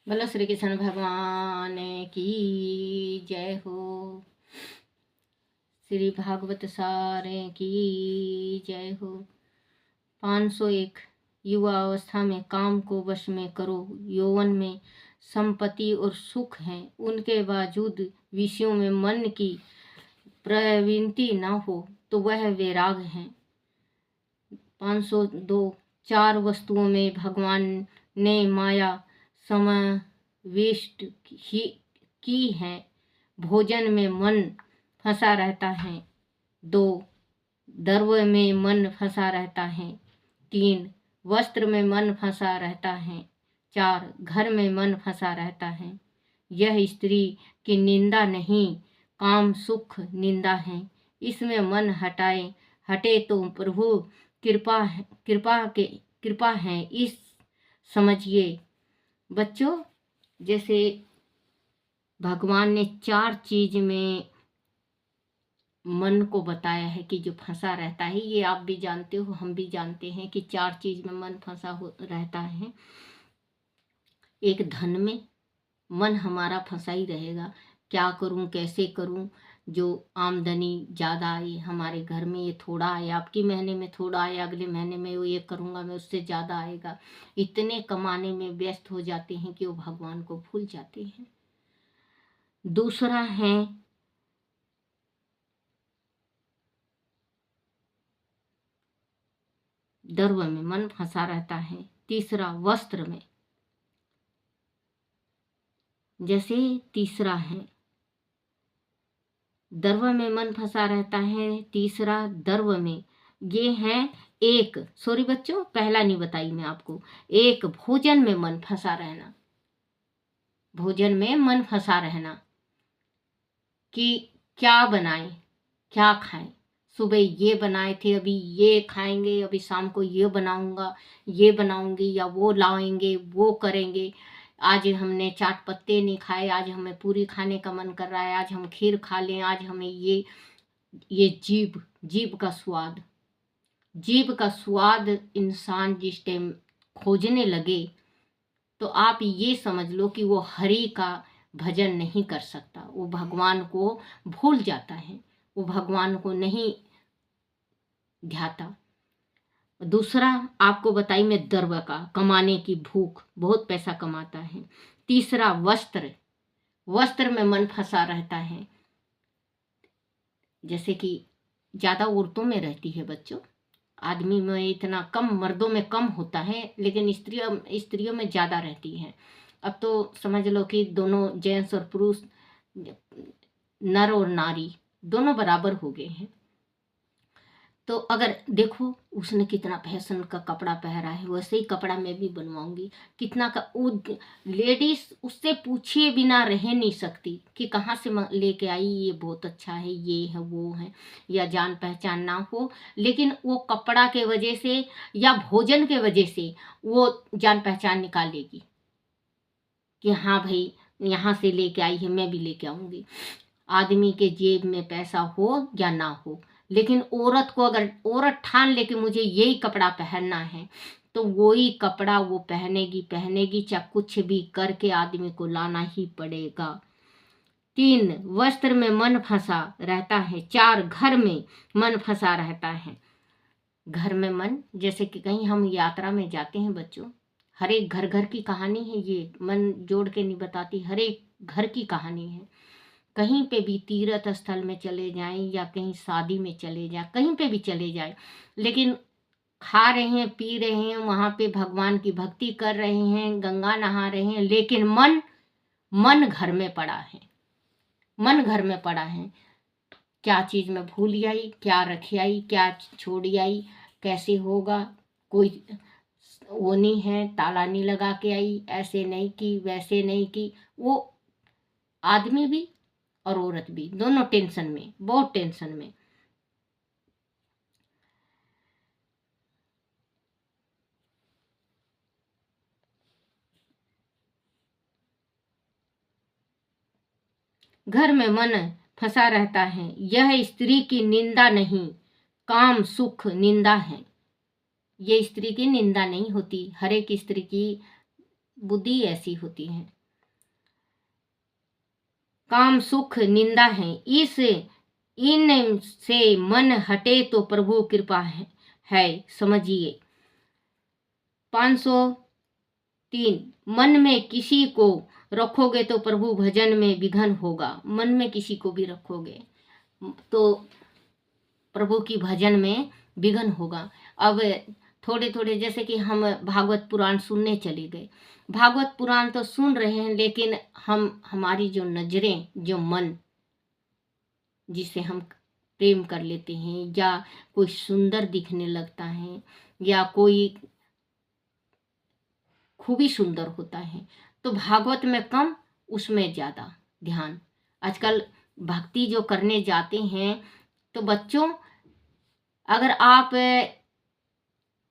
बोलो श्री कृष्ण भगवान की जय हो। श्री भागवत सारे की जय हो। 501 युवा अवस्था में काम को वश में करो। यौवन में संपत्ति और सुख है, उनके बावजूद विषयों में मन की प्रवृत्ति न हो तो वह वैराग है। 502 चार वस्तुओं में भगवान ने माया समाविष्ट की है। भोजन में मन फंसा रहता है। 2 द्रव्य में मन फंसा रहता है। 3 वस्त्र में मन फंसा रहता है। 4 घर में मन फंसा रहता है। यह स्त्री की निंदा नहीं, काम सुख निंदा है। इसमें मन हटे तो प्रभु कृपा है, इस समझिए। बच्चों, जैसे भगवान ने 4 चीज में मन को बताया है कि जो फंसा रहता है, ये आप भी जानते हो, हम भी जानते हैं कि 4 चीज में मन फंसा रहता है। एक धन में मन हमारा फंसा ही रहेगा, क्या करूं, कैसे करूं, जो आमदनी ज़्यादा आई हमारे घर में, ये थोड़ा आया, आपकी महीने में थोड़ा आया, अगले महीने में वो ये करूंगा मैं, उससे ज़्यादा आएगा। इतने कमाने में व्यस्त हो जाते हैं कि वो भगवान को भूल जाते हैं। दूसरा है द्रव्य में मन फंसा रहता है। तीसरा वस्त्र में, जैसे तीसरा है द्रव्य में मन फंसा रहता है। तीसरा द्रव्य में ये है एक, सॉरी बच्चों, पहला नहीं बताई मैं आपको। एक भोजन में मन फंसा रहना, भोजन में मन फंसा रहना कि क्या बनाएं, क्या खाएं। सुबह ये बनाए थे, अभी ये खाएंगे, अभी शाम को ये बनाऊंगा, ये बनाऊंगी, या वो लाएंगे, वो करेंगे। आज हमने चाट पत्ते नहीं खाए, आज हमें पूरी खाने का मन कर रहा है, आज हम खीर खा लें, आज हमें ये जीभ का स्वाद इंसान जिस टाइम खोजने लगे, तो आप ये समझ लो कि वो हरि का भजन नहीं कर सकता, वो भगवान को भूल जाता है, वो भगवान को नहीं ध्याता। दूसरा आपको बताई मैं द्रव्य का, कमाने की भूख, बहुत पैसा कमाता है। तीसरा वस्त्र में मन फंसा रहता है, जैसे कि ज़्यादा औरतों में रहती है बच्चों, आदमी में इतना कम, मर्दों में कम होता है, लेकिन स्त्रियों में ज़्यादा रहती है। अब तो समझ लो कि दोनों जेंट्स और पुरुष, नर और नारी दोनों बराबर हो गए हैं। तो अगर देखो उसने कितना फैशन का कपड़ा पहना है, वैसे ही कपड़ा मैं भी बनवाऊंगी। कितना का वो लेडीज उससे पूछे बिना रह नहीं सकती कि कहाँ से लेके आई, ये बहुत अच्छा है, ये है, वो है, या जान पहचान ना हो, लेकिन वो कपड़ा के वजह से या भोजन के वजह से वो जान पहचान निकालेगी कि हाँ भाई यहाँ से लेके आई है, मैं भी लेके आऊंगी। आदमी के जेब में पैसा हो या ना हो, लेकिन औरत को अगर औरत ठान ले कि मुझे यही कपड़ा पहनना है, तो वही कपड़ा वो पहनेगी, चाहे कुछ भी करके आदमी को लाना ही पड़ेगा। 3 वस्त्र में मन फंसा रहता है। 4 घर में मन फंसा रहता है। घर में मन, जैसे कि कहीं हम यात्रा में जाते हैं बच्चों, हर एक घर की कहानी है, ये मन जोड़ के नहीं बताती, हर एक घर की कहानी है। कहीं पे भी तीर्थ स्थल में चले जाएं या कहीं शादी में चले जाएं, कहीं पे भी चले जाएं, लेकिन खा रहे हैं, पी रहे हैं, वहाँ पे भगवान की भक्ति कर रहे हैं, गंगा नहा रहे हैं, लेकिन मन घर में पड़ा है, मन घर में पड़ा है। क्या चीज़ में भूल आई, क्या रख आई, क्या छोड़ आई, कैसे होगा, कोई वो नहीं है, ताला नहीं लगा के आई, ऐसे नहीं की, वैसे नहीं की। वो आदमी भी और औरत भी दोनों टेंशन में, बहुत टेंशन में। घर में मन फंसा रहता है। यह स्त्री की निंदा नहीं, काम सुख निंदा है। ये स्त्री की निंदा नहीं होती, हर एक स्त्री की बुद्धि ऐसी होती है। काम सुख निंदा है, इस इन से मन हटे तो प्रभु कृपा है समझिए। 503 मन में किसी को रखोगे तो प्रभु भजन में विघन होगा। मन में किसी को भी रखोगे तो प्रभु की भजन में विघन होगा। अब थोड़े थोड़े जैसे कि हम भागवत पुराण सुनने चले गए, भागवत पुराण तो सुन रहे हैं, लेकिन हमारी जो नजरें, जो मन जिसे हम प्रेम कर लेते हैं, या कोई सुंदर दिखने लगता है, या कोई खूबी सुंदर होता है, तो भागवत में कम, उसमें ज़्यादा ध्यान। आजकल भक्ति जो करने जाते हैं, तो बच्चों अगर आप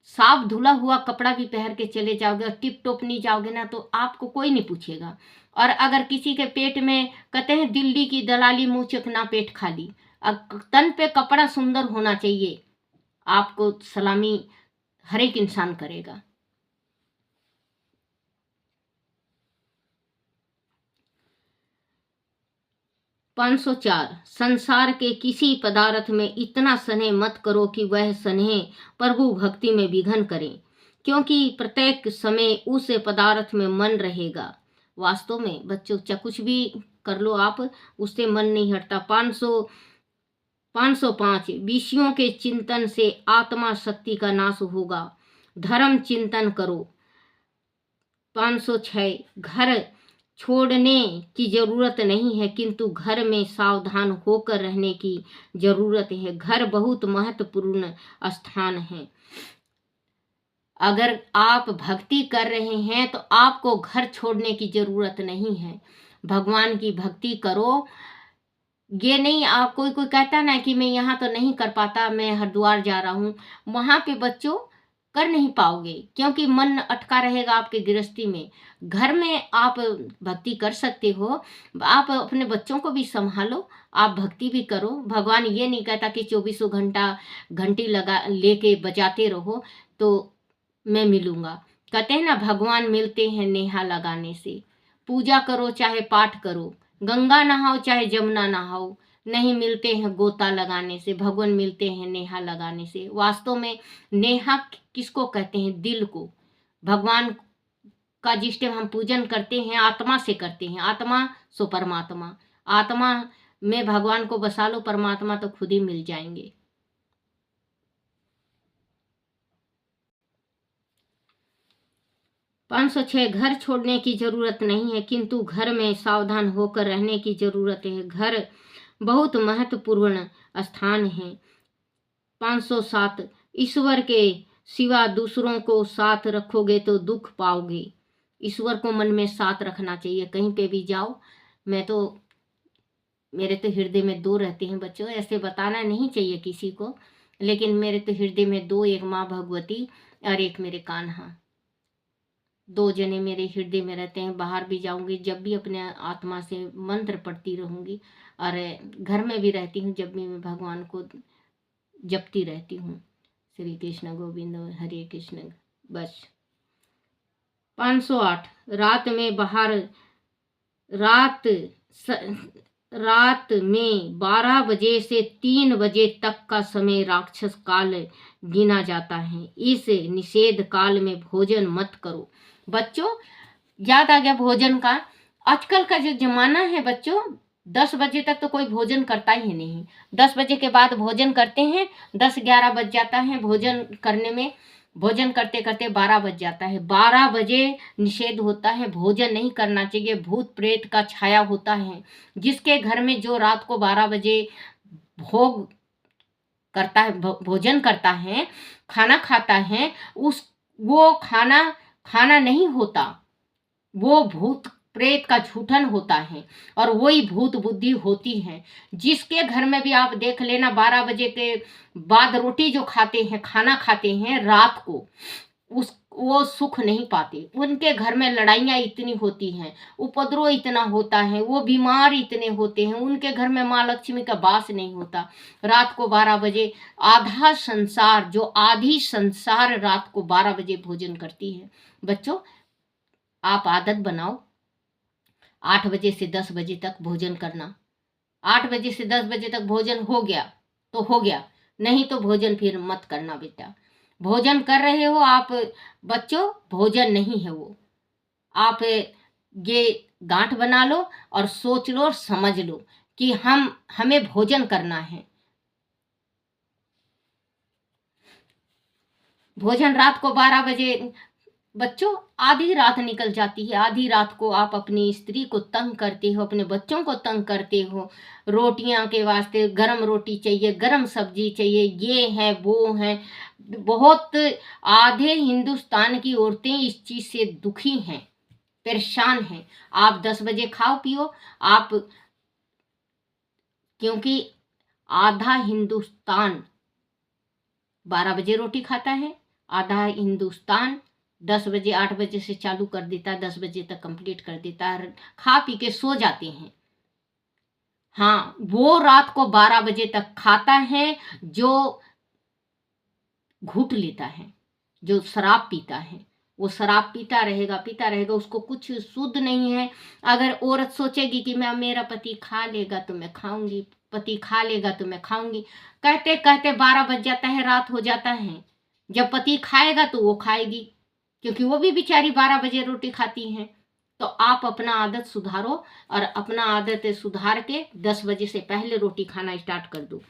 साफ धुला हुआ कपड़ा भी पहन के चले जाओगे और टिप टॉप नहीं जाओगे ना, तो आपको कोई नहीं पूछेगा। और अगर किसी के पेट में, कहते हैं दिल्ली की दलाली मुँह चखना पेट खाली, अब तन पे कपड़ा सुंदर होना चाहिए, आपको सलामी हर एक इंसान करेगा। पाँच सौ चार, संसार के किसी पदार्थ में इतना स्नेह मत करो कि वह स्नेह प्रभु भक्ति में विघन करे, क्योंकि प्रत्येक समय उस पदार्थ में मन रहेगा। वास्तव में बच्चों, चाहे कुछ भी कर लो आप, उससे मन नहीं हटता। 505 विषयों के चिंतन से आत्मा शक्ति का नाश होगा, धर्म चिंतन करो। 506 घर छोड़ने की जरूरत नहीं है, किंतु घर में सावधान होकर रहने की जरूरत है। घर बहुत महत्वपूर्ण स्थान है। अगर आप भक्ति कर रहे हैं तो आपको घर छोड़ने की जरूरत नहीं है। भगवान की भक्ति करो। ये नहीं, आप कोई कहता ना कि मैं यहाँ तो नहीं कर पाता, मैं हरिद्वार जा रहा हूँ, वहाँ पे बच्चों कर नहीं पाओगे, क्योंकि मन अटका रहेगा आपके गृहस्थी में। घर में आप भक्ति कर सकते हो, आप अपने बच्चों को भी संभालो, आप भक्ति भी करो। भगवान ये नहीं कहता कि 24 घंटा घंटी लगा लेके बजाते रहो तो मैं मिलूंगा। कहते हैं ना, भगवान मिलते हैं नेहा लगाने से। पूजा करो चाहे पाठ करो, गंगा नहाओ चाहे जमुना नहाओ, नहीं मिलते हैं गोता लगाने से, भगवान मिलते हैं नेहा लगाने से। वास्तव में नेहा किसको कहते हैं? दिल को। भगवान का जिस टाइम हम पूजन करते हैं, आत्मा से करते हैं। आत्मा सो परमात्मा। आत्मा में भगवान को बसा लो, परमात्मा तो खुद ही मिल जाएंगे। 506 घर छोड़ने की जरूरत नहीं है, किंतु घर में सावधान होकर रहने की जरूरत है। घर बहुत महत्वपूर्ण स्थान है। 507 ईश्वर के सिवा दूसरों को साथ रखोगे तो दुख पाओगे। ईश्वर को मन में साथ रखना चाहिए, कहीं पे भी जाओ। मेरे तो हृदय में दो रहते हैं बच्चों, ऐसे बताना नहीं चाहिए किसी को, लेकिन मेरे तो हृदय में दो, एक माँ भगवती और एक मेरे कान्हा। दो जने मेरे हृदय में रहते हैं। बाहर भी जाऊंगी, जब भी अपने आत्मा से मंत्र पढ़ती रहूंगी, और घर में भी रहती हूँ, जब भी मैं भगवान को जपती रहती हूँ, श्री कृष्ण गोविंद हरे कृष्ण। बस। 508 रात में 12 बजे से 3 बजे तक का समय राक्षस काल गिना जाता है। इस निषेध काल में भोजन मत करो। बच्चों, याद आ गया भोजन का। आजकल का जो जमाना है बच्चों, 10 बजे तक तो कोई भोजन करता ही नहीं। 10 बजे के बाद भोजन करते हैं, 10-11 बज जाता है भोजन करने में। भोजन करते करते 12 बज जाता है। 12 बजे निषेध होता है, भोजन नहीं करना चाहिए। भूत प्रेत का छाया होता है। जिसके घर में जो रात को 12 बजे भोग करता है, भोजन करता है, खाना खाता है, वो खाना नहीं होता, वो भूत प्रेत का झूठन होता है, और वही भूत बुद्धि होती है। जिसके घर में भी आप देख लेना, 12 बजे के बाद रोटी जो खाते हैं, खाना खाते हैं रात को, वो सुख नहीं पाते। उनके घर में लड़ाइयाँ इतनी होती हैं, उपद्रव इतना होता है, वो बीमार इतने होते हैं, उनके घर में माँ लक्ष्मी का वास नहीं होता। रात को 12 बजे आधी संसार रात को 12 बजे भोजन करती है। बच्चों, आप आदत बनाओ 8 बजे से 10 बजे तक भोजन करना। 8 बजे से 10 बजे तक भोजन हो गया तो हो गया, नहीं तो भोजन फिर मत करना बेटा। भोजन कर रहे हो आप बच्चों, भोजन नहीं है वो। आप ये गांठ बना लो और सोच लो और समझ लो कि हमें भोजन करना है। भोजन रात को 12 बजे, बच्चों आधी रात निकल जाती है, आधी रात को आप अपनी स्त्री को तंग करते हो, अपने बच्चों को तंग करते हो, रोटियां के वास्ते गरम रोटी चाहिए, गरम सब्जी चाहिए, ये है वो है। बहुत आधे हिंदुस्तान की औरतें इस चीज से दुखी हैं, परेशान हैं। आप 10 बजे खाओ पियो आप, क्योंकि आधा हिंदुस्तान 12 बजे रोटी खाता है, आधा हिंदुस्तान 10 बजे 8 बजे से चालू कर देता है, 10 बजे तक कंप्लीट कर देता है, खा पी के सो जाते हैं। हाँ, वो रात को 12 बजे तक खाता है जो घूट लेता है, जो शराब पीता है, वो शराब पीता रहेगा, उसको कुछ शुद्ध नहीं है। अगर औरत सोचेगी कि मेरा पति खा लेगा तो मैं खाऊंगी, पति खा लेगा तो मैं खाऊंगी, कहते कहते 12 बज जाता है, रात हो जाता है। जब पति खाएगा तो वो खाएगी, क्योंकि वो भी बेचारी 12 बजे रोटी खाती हैं। तो आप अपना आदत सुधारो और अपना आदत सुधार के 10 बजे से पहले रोटी खाना स्टार्ट कर दो।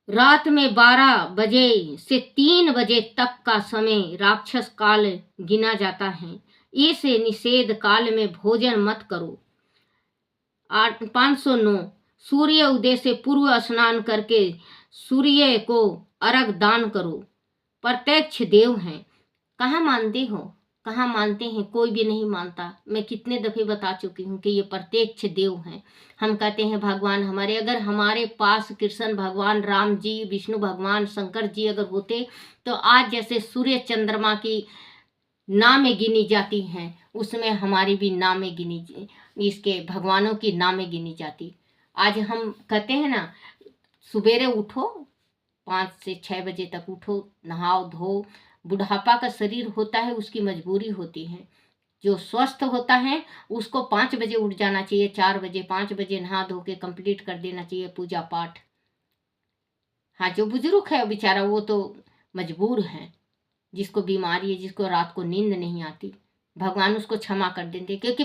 रात में 12 बजे से 3 बजे तक का समय राक्षस काल गिना जाता है। इस निषेध काल में भोजन मत करो। 509 सूर्य उदय से पूर्व स्नान करके सूर्य को अर्घ दान करो। प्रत्यक्ष देव हैं। कहाँ मानते हो, कहाँ मानते हैं? कोई भी नहीं मानता। मैं कितने दफे बता चुकी हूँ कि ये प्रत्यक्ष देव हैं। हम कहते हैं भगवान हमारे, अगर हमारे पास कृष्ण भगवान, राम जी, विष्णु भगवान, शंकर जी अगर होते तो आज जैसे सूर्य चंद्रमा की नामें गिनी जाती हैं, उसमें हमारी भी नामें गिनी, इसके भगवानों की नामें गिनी जाती। आज हम कहते हैं ना, सुबेरे उठो 5 से 6 बजे तक उठो, नहाओ धो। बुढ़ापा का शरीर होता है, उसकी मजबूरी होती है। जो स्वस्थ होता है उसको 5 बजे उठ जाना चाहिए, 4 बजे 5 बजे नहा धो के कंप्लीट कर देना चाहिए पूजा पाठ। हाँ, जो बुजुर्ग है बेचारा वो तो मजबूर है, जिसको बीमारी है, जिसको रात को नींद नहीं आती, भगवान उसको क्षमा कर देंगे, क्योंकि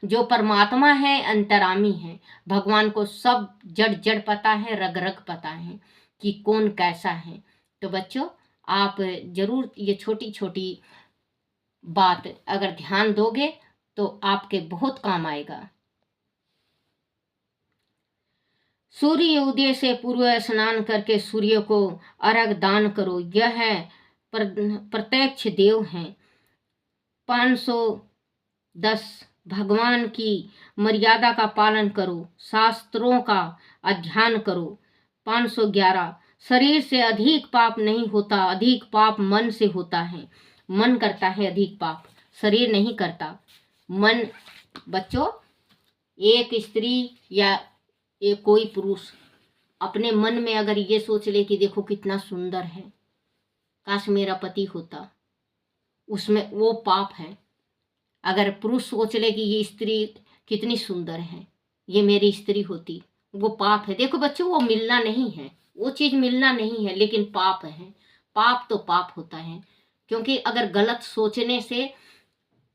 जो परमात्मा है अंतरामी है। भगवान को सब जड़ जड़ पता है, रग रग पता है कि कौन कैसा है। तो बच्चों आप जरूर ये छोटी छोटी बात अगर ध्यान दोगे तो आपके बहुत काम आएगा। सूर्य उदय से पूर्व स्नान करके सूर्य को अर्घ दान करो। यह है प्रत्यक्ष देव हैं। 510 भगवान की मर्यादा का पालन करो, शास्त्रों का अध्ययन करो। 511 शरीर से अधिक पाप नहीं होता, अधिक पाप मन से होता है। मन करता है अधिक पाप, शरीर नहीं करता, मन। बच्चों एक स्त्री या एक कोई पुरुष अपने मन में अगर ये सोच ले कि देखो कितना सुंदर है, काश मेरा पति होता, उसमें वो पाप है। अगर पुरुष सोच ले कि ये स्त्री कितनी सुंदर है, ये मेरी स्त्री होती, वो पाप है। देखो बच्चों वो मिलना नहीं है, वो चीज मिलना नहीं है, लेकिन पाप है। पाप तो पाप होता है, क्योंकि अगर गलत सोचने से,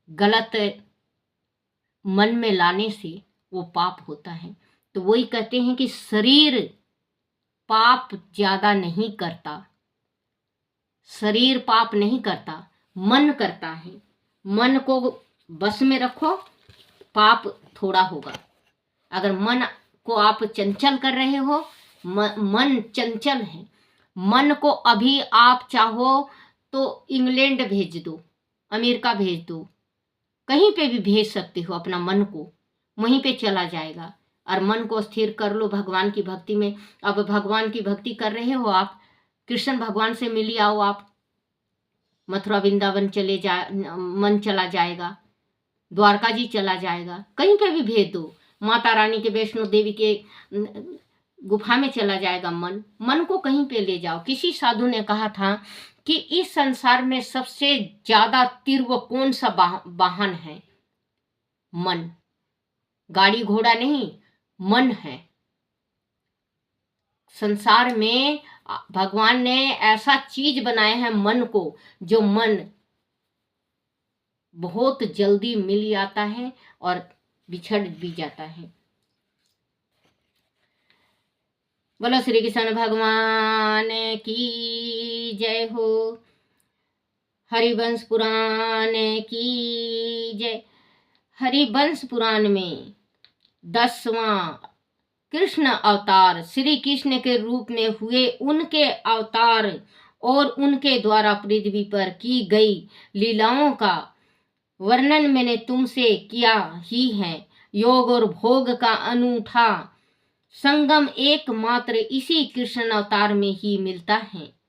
गलत मन में लाने से वो पाप होता है। तो वही कहते हैं कि शरीर पाप ज्यादा नहीं करता, शरीर पाप नहीं करता, मन करता है। मन को बस में रखो, पाप थोड़ा होगा। अगर मन को आप चंचल कर रहे हो, मन चंचल है, मन को अभी आप चाहो तो इंग्लैंड भेज दो, अमेरिका भेज दो, कहीं पे भी भेज सकते हो अपना मन को, वहीं पे चला जाएगा। और मन को स्थिर कर लो भगवान की भक्ति में। अब भगवान की भक्ति कर रहे हो आप, कृष्ण भगवान से मिल आओ आप, मथुरा वृंदावन चले जा, मन चला जाएगा, द्वारका जी चला जाएगा, कहीं पे भी भेज दो, माता रानी के, वैष्णो देवी के गुफा में चला जाएगा मन। मन को कहीं पे ले जाओ। किसी साधु ने कहा था कि इस संसार में सबसे ज्यादा तीव्र कौन सा वाहन है? मन। गाड़ी घोड़ा नहीं, मन है। संसार में भगवान ने ऐसा चीज बनाया है मन को, जो मन बहुत जल्दी मिल जाता है और बिछड़ भी जाता है। बोलो श्री कृष्ण भगवान की जय हो। हरिवंश पुराण की जय। हरिवंश पुराण में 10वां कृष्ण अवतार श्री कृष्ण के रूप में हुए उनके अवतार और उनके द्वारा पृथ्वी पर की गई लीलाओं का वर्णन मैंने तुमसे किया ही है। योग और भोग का अनूठा संगम एकमात्र इसी कृष्ण अवतार में ही मिलता है।